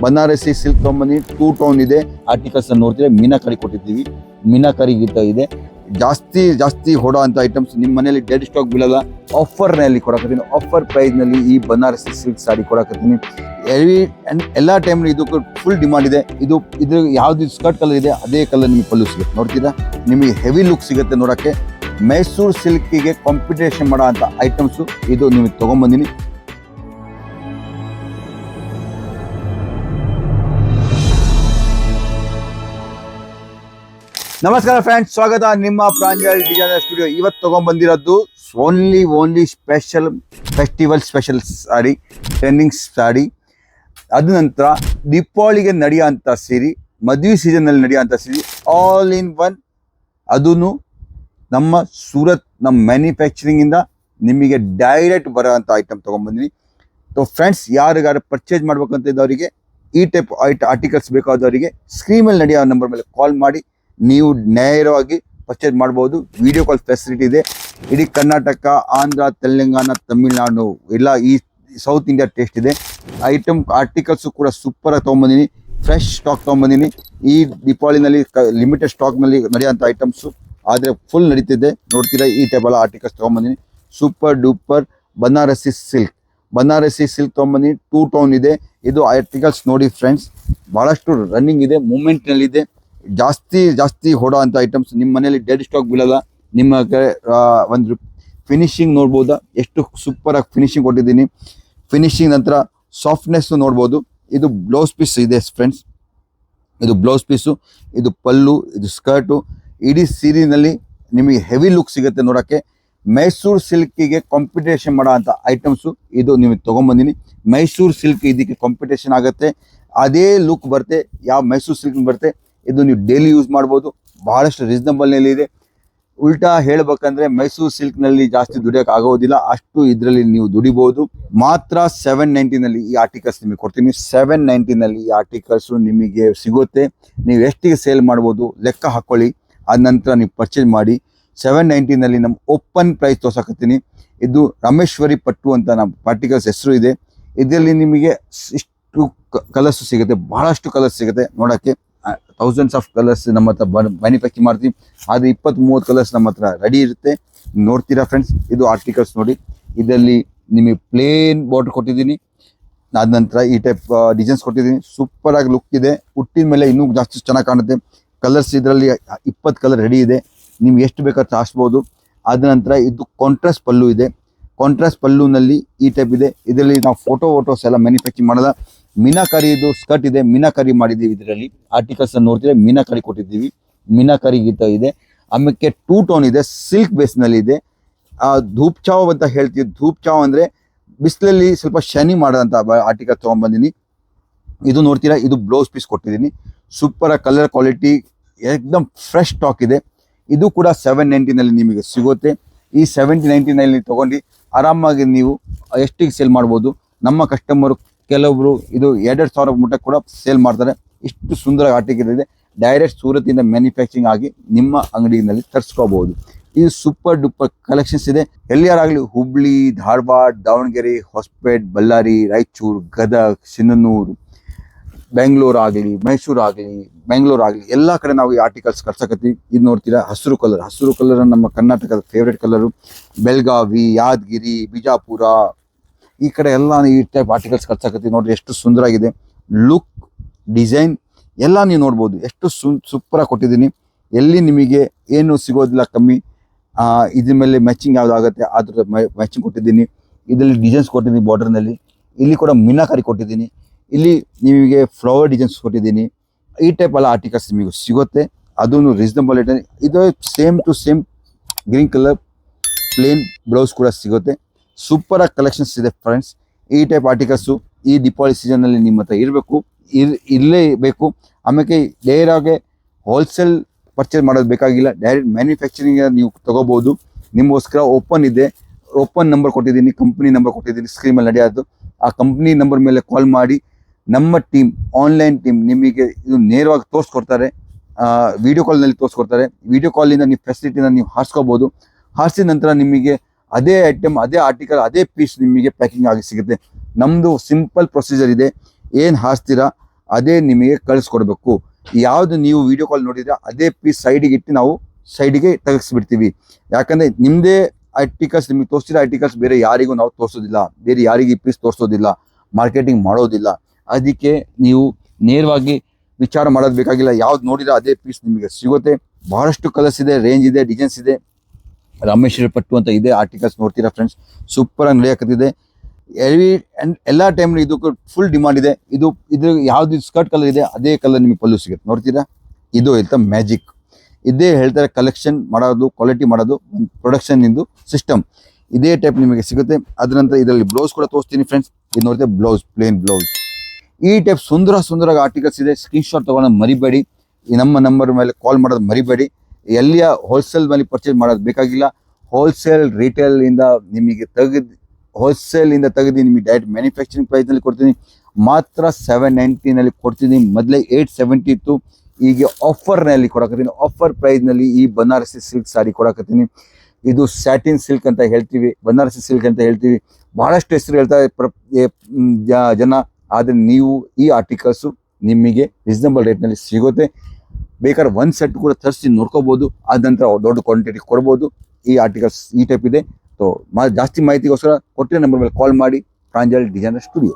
Banarasi silk ತೊಗೊಂಬಂದು 2 tone ಇದೆ articles ನೋಡ್ತೀರಾ. ಮೀನಾಕರಿ ಕೊಟ್ಟಿದ್ದೀವಿ, ಮೀನಾಕರಿ ಗೀತ ಇದೆ. ಜಾಸ್ತಿ ಹೊಡೋ ಅಂತ ಐಟಮ್ಸ್ ನಿಮ್ಮ ಮನೆಯಲ್ಲಿ ಡೆಡ್ ಸ್ಟಾಕ್ ಬೀಳಲ್ಲ. ಆಫರ್ನಲ್ಲಿ ಕೊಡಕತ್ತೀನಿ, ಆಫರ್ ಪ್ರೈಸ್ನಲ್ಲಿ ಈ ಬನಾರಸಿ ಸಿಲ್ಕ್ ಸಾಡಿ ಕೊಡಕತ್ತೀನಿ. ಎಲ್ಲ ಟೈಮ್ ಇದಕ್ಕೆ ಫುಲ್ ಡಿಮಾಂಡ್ ಇದೆ. ಇದ್ರ ಯಾವ್ದು ಸ್ಕರ್ಟ್ ಕಲರ್ ಇದೆ ಅದೇ ಕಲರ್ ನಿಮಗೆ ಪಲ್ಲು ಸಿಗುತ್ತೆ. ನೋಡ್ತೀರಾ, ನಿಮಗೆ ಹೆವಿ ಲುಕ್ ಸಿಗುತ್ತೆ ನೋಡಕ್ಕೆ. ಮೈಸೂರು ಸಿಲ್ಕಿಗೆ ಕಾಂಪಿಟೇಷನ್ ಮಾಡೋ ಅಂತ ಐಟಮ್ಸು ಇದು ನಿಮಗೆ ತೊಗೊಂಬಂದಿನಿ. ನಮಸ್ಕಾರ ಫ್ರೆಂಡ್ಸ್, ಸ್ವಾಗತ ನಿಮ್ಮ ಪ್ರಾಂಜಲ್ ಡಿಸೈನರ್ ಸ್ಟುಡಿಯೋ. ಇವತ್ತು ತೊಗೊಂಡ್ಬಂದಿರೋದು only special festival special sari, trending sari. ಅದ ನಂತರ ದೀಪಾವಳಿಗೆ ನಡೆಯೋಂಥ ಸೀರೆ, ಮದುವೆ ಸೀಸನ್ನಲ್ಲಿ ನಡೆಯೋಂಥ ಸೀರೆ, ಆಲ್ ಇನ್ ಒನ್. ಅದೂ ನಮ್ಮ ಸೂರತ್, ನಮ್ಮ ಮ್ಯಾನುಫ್ಯಾಕ್ಚರಿಂಗಿಂದ ನಿಮಗೆ ಡೈರೆಕ್ಟ್ ಬರೋ ಅಂಥ ಐಟಮ್ ತೊಗೊಂಡ್ಬಂದಿನಿ. ಸೊ ಫ್ರೆಂಡ್ಸ್, ಯಾರಿಗಾರು ಪರ್ಚೇಸ್ ಮಾಡ್ಬೇಕಂತ ಇದ್ದವರಿಗೆ, ಈ ಟೈಪ್ ಆರ್ಟಿಕಲ್ಸ್ ಬೇಕಾದವರಿಗೆ ಸ್ಕ್ರೀನ್ ಮೇಲೆ ನಡೆಯೋ ನಂಬರ್ ಮೇಲೆ ಕಾಲ್ ಮಾಡಿ ನೀವು ನೇರವಾಗಿ ಪರ್ಚೇಸ್ ಮಾಡ್ಬೋದು. ವಿಡಿಯೋ ಕಾಲ್ ಫೆಸಿಲಿಟಿ ಇದೆ. ಇಡೀ ಕರ್ನಾಟಕ, ಆಂಧ್ರ, ತೆಲಂಗಾಣ, ತಮಿಳುನಾಡು ಎಲ್ಲ ಈ ಸೌತ್ ಇಂಡಿಯಾ ಟೇಸ್ಟ್ ಇದೆ. ಆರ್ಟಿಕಲ್ಸು ಕೂಡ ಸೂಪರಾಗಿ ತೊಗೊಂಬಂದಿನಿ. Fresh stock ತೊಗೊಂಬಂದಿನಿ. ಈ ದೀಪಾವಳಿನಲ್ಲಿ ಲಿಮಿಟೆಡ್ ಸ್ಟಾಕ್ನಲ್ಲಿ ನಡೆಯೋಂಥ ಐಟಮ್ಸು, ಆದರೆ ಫುಲ್ ನಡೀತಿದೆ. ನೋಡ್ತೀರಾ, ಈ ಟೈಪ್ ಎಲ್ಲ ಆರ್ಟಿಕಲ್ಸ್ ತೊಗೊಂಬಂದಿನಿ. ಸೂಪರ್ ಡೂಪರ್ ಬನಾರಸಿ ಸಿಲ್ಕ್ ತೊಗೊಂಬಂದಿನಿ. 2 ಟೋನ್ ಇದೆ. ಇದು ಆರ್ಟಿಕಲ್ಸ್ ನೋಡಿ ಫ್ರೆಂಡ್ಸ್, ಭಾಳಷ್ಟು ರನ್ನಿಂಗ್ ಇದೆ, ಮೂಮೆಂಟ್ನಲ್ಲಿದೆ. ಜಾಸ್ತಿ ಹೊಡೋ ಅಂಥ ಐಟಮ್ಸ್ ನಿಮ್ಮ ಮನೆಯಲ್ಲಿ ಡೆಡ್ ಸ್ಟಾಕ್ ಬೀಳಲ್ಲ. ನಿಮಗೆ ಒಂದು ಫಿನಿಶಿಂಗ್ ನೋಡ್ಬೋದಾ, ಎಷ್ಟು ಸೂಪರಾಗಿ ಫಿನಿಶಿಂಗ್ ಕೊಟ್ಟಿದ್ದೀನಿ. ಫಿನಿಶಿಂಗ್ ನಂತರ ಸಾಫ್ಟ್ನೆಸ್ ನೋಡ್ಬೋದು. ಇದು ಬ್ಲೌಸ್ ಪೀಸ್ ಇದೆ ಫ್ರೆಂಡ್ಸ್, ಇದು ಬ್ಲೌಸ್ ಪೀಸು, ಇದು ಪಲ್ಲು, ಇದು ಸ್ಕರ್ಟು. ಇಡೀ ಸೀರೆನಲ್ಲಿ ನಿಮಗೆ ಹೆವಿ ಲುಕ್ ಸಿಗುತ್ತೆ ನೋಡೋಕ್ಕೆ. ಮೈಸೂರು ಸಿಲ್ಕಿಗೆ ಕಾಂಪಿಟೇಷನ್ ಮಾಡೋ ಅಂಥ ಐಟಮ್ಸು ಇದು ನಿಮಗೆ ತೊಗೊಂಬಂದಿನಿ. ಮೈಸೂರು ಸಿಲ್ಕ್ ಇದಕ್ಕೆ ಕಾಂಪಿಟೇಷನ್ ಆಗುತ್ತೆ, ಅದೇ ಲುಕ್ ಬರುತ್ತೆ. ಯಾವ ಮೈಸೂರು ಸಿಲ್ಕ್ ಬರುತ್ತೆ, ಇದು ನೀವು ಡೈಲಿ ಯೂಸ್ ಮಾಡ್ಬೋದು. ಬಹಳಷ್ಟು ರೀಸನಬಲ್ನಲ್ಲಿ ಇದೆ. ಉಲ್ಟಾ ಹೇಳ್ಬೇಕಂದ್ರೆ ಮೈಸೂರು ಸಿಲ್ಕ್ನಲ್ಲಿ ಜಾಸ್ತಿ ದುಡಿಯೋಕೆ ಆಗೋದಿಲ್ಲ, ಅಷ್ಟು ಇದರಲ್ಲಿ ನೀವು ದುಡಿಬೋದು. ಮಾತ್ರ 790ನಲ್ಲಿ ಈ ಆರ್ಟಿಕಲ್ಸ್ ನಿಮಗೆ ಕೊಡ್ತೀನಿ. 790ನಲ್ಲಿ ಈ ಆರ್ಟಿಕಲ್ಸು ನಿಮಗೆ ಸಿಗುತ್ತೆ. ನೀವು ಎಷ್ಟಿಗೆ ಸೇಲ್ ಮಾಡ್ಬೋದು ಲೆಕ್ಕ ಹಾಕ್ಕೊಳ್ಳಿ. ಆದ ನಂತರ ನೀವು ಪರ್ಚೇಸ್ ಮಾಡಿ. 790ನಲ್ಲಿ ನಮ್ಮ ಓಪನ್ ಪ್ರೈಸ್ ತೋರ್ಸಕತ್ತೀನಿ. ಇದು ರಾಮೇಶ್ವರಿ ಪಟ್ಟು ಅಂತ ನಮ್ಮ ಆರ್ಟಿಕಲ್ಸ್ ಹೆಸರು ಇದೆ. ಇದರಲ್ಲಿ ನಿಮಗೆ ಇಷ್ಟು ಕಲರ್ಸು ಸಿಗುತ್ತೆ, ಬಹಳಷ್ಟು ಕಲರ್ಸ್ ಸಿಗುತ್ತೆ ನೋಡೋಕ್ಕೆ. ಥೌಸಂಡ್ಸ್ ಆಫ್ ಕಲರ್ಸ್ ನಮ್ಮ ಹತ್ರ ಮ್ಯಾನುಫ್ಯಾಕ್ಚರ್ ಮಾಡ್ತೀವಿ. ಆದರೆ 20-30 ಕಲರ್ಸ್ ನಮ್ಮ ಹತ್ರ ರೆಡಿ ಇರುತ್ತೆ. ನೋಡ್ತೀರಾ ಫ್ರೆಂಡ್ಸ್, ಇದು ಆರ್ಟಿಕಲ್ಸ್ ನೋಡಿ. ಇದರಲ್ಲಿ ನಿಮಗೆ ಪ್ಲೇನ್ ಬಾರ್ಡರ್ ಕೊಟ್ಟಿದ್ದೀನಿ. ಅದ ನಂತರ ಈ ಟೈಪ್ ಡಿಸೈನ್ಸ್ ಕೊಟ್ಟಿದ್ದೀನಿ. ಸೂಪರಾಗಿ ಲುಕ್ ಇದೆ. ಹುಟ್ಟಿದ ಮೇಲೆ ಇನ್ನೂ ಜಾಸ್ತಿ ಚೆನ್ನಾಗಿ ಕಾಣುತ್ತೆ. ಕಲರ್ಸ್ ಇದರಲ್ಲಿ 20 ಕಲರ್ ರೆಡಿ ಇದೆ. ನಿಮ್ಗೆ ಎಷ್ಟು ಬೇಕಾದ್ರೂ ಹಾಸ್ಬೋದು. ಅದ ನಂತರ ಇದು ಕಾಂಟ್ರಾಸ್ಟ್ ಪಲ್ಲು ಇದೆ. ಕಾಂಟ್ರಾಸ್ಟ್ ಪಲ್ಲುನಲ್ಲಿ ಈ ಟೈಪ್ ಇದೆ. ಇದರಲ್ಲಿ ನಾವು ಫೋಟೋಸ್ ಎಲ್ಲ ಮ್ಯಾನುಫ್ಯಾಕ್ಚರ್ ಮಾಡಲ್ಲ. ಮೀನಾಕರಿ ಇದು ಸ್ಕರ್ಟ್ ಇದೆ, ಮೀನಾಕರಿ ಮಾಡಿದ್ದೀವಿ. ಇದರಲ್ಲಿ ಆರ್ಟಿಕಲ್ಸ್ ನೋಡ್ತೀರಾ, ಮೀನಾಕರಿ ಕೊಟ್ಟಿದ್ದೀವಿ, ಮೀನಾಕರಿ ಗೀತ ಇದೆ. ಆಮೇಲೆ 2 ಟೋನ್ ಇದೆ, ಸಿಲ್ಕ್ ಬೇಸ್ನಲ್ಲಿ ಇದೆ. ಧೂಪ್ ಚಾವ್ ಅಂತ ಹೇಳ್ತೀವಿ. ಧೂಪ್ ಚಾವ್ ಅಂದರೆ ಬಿಸಿಲಲ್ಲಿ ಸ್ವಲ್ಪ ಶೈನಿ ಮಾಡೋಂಥ ಆರ್ಟಿಕಲ್ ತೊಗೊಂಡ್ಬಂದಿನಿ. ಇದು ನೋಡ್ತೀರಾ, ಇದು ಬ್ಲೌಸ್ ಪೀಸ್ ಕೊಟ್ಟಿದ್ದೀನಿ. ಸೂಪರ್ ಕಲರ್ ಕ್ವಾಲಿಟಿ, ಏಕ್ದಮ್ ಫ್ರೆಶ್ ಸ್ಟಾಕ್ ಇದೆ. ಇದು ಕೂಡ 790ನಲ್ಲಿ ನಿಮಗೆ ಸಿಗುತ್ತೆ. ಈ 790ನಲ್ಲಿ ತೊಗೊಂಡು ಆರಾಮಾಗಿ ನೀವು ಎಷ್ಟಿಗೆ ಸೇಲ್ ಮಾಡ್ಬೋದು. ನಮ್ಮ ಕಸ್ಟಮರು ಕೆಲವೊಬ್ರು ಇದು 2,000 ಮುಟ್ಟ ಕೂಡ ಸೇಲ್ ಮಾಡ್ತಾರೆ. ಇಷ್ಟು ಸುಂದರ ಆರ್ಟಿಕಲ್ ಇದೆ. ಡೈರೆಕ್ಟ್ ಸೂರತ್ತಿಂದ ಮ್ಯಾನುಫ್ಯಾಕ್ಚರಿಂಗ್ ಆಗಿ ನಿಮ್ಮ ಅಂಗಡಿಯಲ್ಲಿ ತರಿಸ್ಕೋಬಹುದು. ಇದು ಸೂಪರ್ ಡೂಪರ್ ಕಲೆಕ್ಷನ್ಸ್ ಇದೆ. ಎಲ್ಲಿಯಾರಾಗಲಿ ಹುಬ್ಳಿ, ಧಾರವಾಡ, ದಾವಣಗೆರೆ, ಹೊಸಪೇಟೆ, ಬಳ್ಳಾರಿ, ರಾಯಚೂರು, ಗದಗ, ಸಿನ್ನೂರು, ಬೆಂಗಳೂರು ಆಗಲಿ, ಮೈಸೂರು ಆಗಲಿ, ಬೆಂಗಳೂರು ಆಗಲಿ, ಎಲ್ಲ ಕಡೆ ನಾವು ಈ ಆರ್ಟಿಕಲ್ಸ್ ಕಳ್ಸಕತ್ತೀವಿ. ಇದು ನೋಡ್ತೀರಾ, ಹಸಿರು ಕಲರ್ ನಮ್ಮ ಕರ್ನಾಟಕದ ಫೇವ್ರೇಟ್ ಕಲರು. ಬೆಳಗಾವಿ, ಯಾದಗಿರಿ, ಬಿಜಾಪುರ, ಈ ಕಡೆ ಎಲ್ಲ ಈ ಟೈಪ್ ಆರ್ಟಿಕಲ್ಸ್ ಕಳ್ಸಕತ್ತೀವಿ. ನೋಡ್ರಿ ಎಷ್ಟು ಸುಂದರಾಗಿದೆ. ಲುಕ್, ಡಿಸೈನ್ ಎಲ್ಲ ನೀವು ನೋಡ್ಬೋದು. ಎಷ್ಟು ಸೂಪರಾಗಿ ಕೊಟ್ಟಿದ್ದೀನಿ. ಎಲ್ಲಿ ನಿಮಗೆ ಏನು ಸಿಗೋದಿಲ್ಲ ಕಮ್ಮಿ. ಇದ್ರ ಮೇಲೆ ಮ್ಯಾಚಿಂಗ್ ಯಾವುದಾಗುತ್ತೆ ಅದ್ರ ಮ್ಯಾಚಿಂಗ್ ಕೊಟ್ಟಿದ್ದೀನಿ. ಇದರಲ್ಲಿ ಡಿಸೈನ್ಸ್ ಕೊಟ್ಟಿದ್ದೀನಿ ಬಾರ್ಡರ್ನಲ್ಲಿ. ಇಲ್ಲಿ ಕೂಡ ಮೀನಾಕರಿ ಕೊಟ್ಟಿದ್ದೀನಿ. ಇಲ್ಲಿ ನಿಮಗೆ ಫ್ಲವರ್ ಡಿಸೈನ್ಸ್ ಕೊಟ್ಟಿದ್ದೀನಿ. ಈ ಟೈಪ್ ಎಲ್ಲ ಆರ್ಟಿಕಲ್ಸ್ ನಿಮಗೆ ಸಿಗುತ್ತೆ. ಅದೂ ರೀಸನಬಲ್ ರೇಟ್. ಇದು same to same green colour plain blouse ಕೂಡ ಸಿಗುತ್ತೆ. ಸೂಪರಾಗಿ ಕಲೆಕ್ಷನ್ಸ್ ಇದೆ ಫ್ರೆಂಡ್ಸ್. ಈ ಟೈಪ್ ಆರ್ಟಿಕಲ್ಸು ಈ ದೀಪಾವಳಿ ಸೀಸನ್ನಲ್ಲಿ ನಿಮ್ಮ ಹತ್ರ ಇರಲೇ ಬೇಕು. ಆಮೇಲೆ ಡೈರಾಗೆ ಹೋಲ್ಸೇಲ್ ಪರ್ಚೇಸ್ ಮಾಡೋದು ಬೇಕಾಗಿಲ್ಲ. ಡೈರೆಕ್ಟ್ ಮ್ಯಾನುಫ್ಯಾಕ್ಚರಿಂಗ್ ನೀವು ತೊಗೋಬೋದು. ನಿಮಗೋಸ್ಕರ ಓಪನ್ ಇದೆ. ಓಪನ್ ನಂಬರ್ ಕೊಟ್ಟಿದ್ದೀನಿ, ಕಂಪ್ನಿ ನಂಬರ್ ಕೊಟ್ಟಿದ್ದೀನಿ ಸ್ಕ್ರೀನ್ ಮೇಲೆ ನಡೆಯೋದು. ಆ ಕಂಪ್ನಿ ನಂಬರ್ ಮೇಲೆ ಕಾಲ್ ಮಾಡಿ ನಮ್ಮ ಟೀಮ್, ಆನ್ಲೈನ್ ಟೀಮ್ ನಿಮಗೆ ಇದು ನೇರವಾಗಿ ತೋರಿಸ್ಕೊಡ್ತಾರೆ. ವಿಡಿಯೋ ಕಾಲ್ನಲ್ಲಿ ತೋರಿಸ್ಕೊಡ್ತಾರೆ. ವಿಡಿಯೋ ಕಾಲಿಂದ ನೀವು ಫೆಸಿಲಿಟಿನ ನೀವು ಹಾರಿಸ್ಕೋಬೋದು. ಹಾರಿಸಿದ ನಂತರ ನಿಮಗೆ ಅದೇ ಐಟಮ್, ಅದೇ ಆರ್ಟಿಕಲ್, ಅದೇ ಪೀಸ್ ನಿಮಗೆ ಪ್ಯಾಕಿಂಗ್ ಆಗಿ ಸಿಗುತ್ತೆ. ನಮ್ಮದು ಸಿಂಪಲ್ ಪ್ರೊಸೀಜರ್ ಇದೆ. ಏನು ಹಾರಿಸ್ತೀರಾ ಅದೇ ನಿಮಗೆ ಕಳಿಸ್ಕೊಡ್ಬೇಕು. ಯಾವ್ದು ನೀವು ವಿಡಿಯೋ ಕಾಲ್ ನೋಡಿದ್ರೆ ಅದೇ ಪೀಸ್ ಸೈಡಿಗೆ ಇಟ್ಟು ನಾವು ಸೈಡಿಗೆ ತೆಗೆಸ್ಬಿಡ್ತೀವಿ. ಯಾಕಂದ್ರೆ ನಿಮ್ದೇ ಆರ್ಟಿಕಲ್ಸ್ ನಿಮಗೆ ತೋರಿಸಿರೋ ಆರ್ಟಿಕಲ್ಸ್ ಬೇರೆ ಯಾರಿಗೂ ನಾವು ತೋರಿಸೋದಿಲ್ಲ, ಬೇರೆ ಯಾರಿಗೆ ಈ ಪೀಸ್ ತೋರಿಸೋದಿಲ್ಲ, ಮಾರ್ಕೆಟಿಂಗ್ ಮಾಡೋದಿಲ್ಲ. ಅದಕ್ಕೆ ನೀವು ನೇರವಾಗಿ ವಿಚಾರ ಮಾಡೋದು ಬೇಕಾಗಿಲ್ಲ. ಯಾವ್ದು ನೋಡಿದ್ರೆ ಅದೇ ಪೀಸ್ ನಿಮಗೆ ಸಿಗುತ್ತೆ. ಬಹಳಷ್ಟು ಕಲರ್ಸ್ ಇದೆ, ರೇಂಜ್ ಇದೆ, ಡಿಸೈನ್ಸ್ ಇದೆ. ರಾಮೇಶ್ವರ ಪಟ್ಟು ಅಂತ ಇದೆ ಆರ್ಟಿಕಲ್ಸ್ ನೋಡ್ತೀರಾ ಫ್ರೆಂಡ್ಸ್, ಸೂಪರ್ ಆಗಿ ನಡೆಯಕತ್ತಿದೆ. ಎಲ್ಲ ಟೈಮ್ ಇದಕ್ಕೆ ಫುಲ್ ಡಿಮಾಂಡ್ ಇದೆ. ಇದು ಯಾವ್ದು ಸ್ಕರ್ಟ್ ಕಲರ್ ಇದೆ ಅದೇ ಕಲರ್ ನಿಮಗೆ ಪಲ್ಲು ಸಿಗುತ್ತೆ. ನೋಡ್ತೀರಾ, ಇದು ಹೇಳ್ತಾ ಮ್ಯಾಜಿಕ್. ಇದೇ ಹೇಳ್ತಾರೆ ಕಲೆಕ್ಷನ್ ಮಾಡೋದು, ಕ್ವಾಲಿಟಿ ಮಾಡೋದು, ಒಂದು ಪ್ರೊಡಕ್ಷನ್ ಇಂದು ಸಿಸ್ಟಮ್. ಇದೇ ಟೈಪ್ ನಿಮಗೆ ಸಿಗುತ್ತೆ. ಅದ್ರ ನಂತರ ಇದರಲ್ಲಿ ಬ್ಲೌಸ್ ಕೂಡ ತೋರಿಸ್ತೀನಿ ಫ್ರೆಂಡ್ಸ್. ಇದು ನೋಡ್ತೀರಾ ಬ್ಲೌಸ್, ಪ್ಲೇನ್ ಬ್ಲೌಸ್. ಈ ಟೈಪ್ ಸುಂದರವಾಗಿ ಆರ್ಟಿಕಲ್ಸ್ ಇದೆ. ಸ್ಕ್ರೀನ್ ಶಾಟ್ ತಗೊಳ್ಳೋದು ಮರಿಬೇಡಿ. ಈ ನಮ್ಮ ನಂಬರ್ ಮೇಲೆ ಕಾಲ್ ಮಾಡೋದು ಮರಿಬೇಡಿ. ಎಲ್ಲಿಯ ಹೋಲ್ಸೇಲ್ ಮೇಲೆ ಪರ್ಚೇಸ್ ಮಾಡೋದು ಬೇಕಾಗಿಲ್ಲ. ಹೋಲ್ಸೇಲ್ ರಿಟೇಲ್ ಇಂದ ನಿಮಗೆ ಹೋಲ್ಸೇಲ್ ಇಂದ ತೆಗೆದು ನಿಮಗೆ ಡೈರೆಕ್ಟ್ ಮ್ಯಾನುಫ್ಯಾಕ್ಚರಿಂಗ್ ಪ್ರೈಸ್ ನಲ್ಲಿ ಕೊಡ್ತೀನಿ. ಮಾತ್ರ 790 ನಲ್ಲಿ ಕೊಡ್ತೀನಿ. ಮೊದಲೇ 870 ಇತ್ತು, ಈಗ ಆಫರ್ ನಲ್ಲಿ ಕೊಡಕತ್ತೀನಿ. ಆಫರ್ ಪ್ರೈಸ್ ನಲ್ಲಿ ಈ ಬನಾರಸಿ ಸಿಲ್ಕ್ ಸಾರಿ ಕೊಡಕತ್ತೀನಿ. ಇದು ಸ್ಯಾಟಿನ್ ಸಿಲ್ಕ್ ಅಂತ ಹೇಳ್ತೀವಿ, ಬನಾರಸಿ ಸಿಲ್ಕ್ ಅಂತ ಹೇಳ್ತೀವಿ. ಬಹಳಷ್ಟು ಹೆಸರು ಹೇಳ್ತಾರೆ ಜನ. ಆದರೆ ನೀವು ಈ ಆರ್ಟಿಕಲ್ಸು ನಿಮಗೆ ರೀಸನಬಲ್ ರೇಟ್ನಲ್ಲಿ ಸಿಗುತ್ತೆ. ಬೇಕಾದ್ರೆ ಒಂದು ಸೆಟ್ ಕೂಡ ತರಿಸಿ ನೋಡ್ಕೋಬಹುದು. ಆದ ನಂತರ ದೊಡ್ಡ ಕ್ವಾಂಟಿಟಿ ಕೊಡ್ಬೋದು. ಈ ಆರ್ಟಿಕಲ್ಸ್ ಈ ಟೈಪ್ ಇದೆ. ಸೊ ಜಾಸ್ತಿ ಮಾಹಿತಿಗೋಸ್ಕರ ಕೊಟ್ಟಿರೋ ನಂಬರ್ ಮೇಲೆ ಕಾಲ್ ಮಾಡಿ. Pranjal designer studio.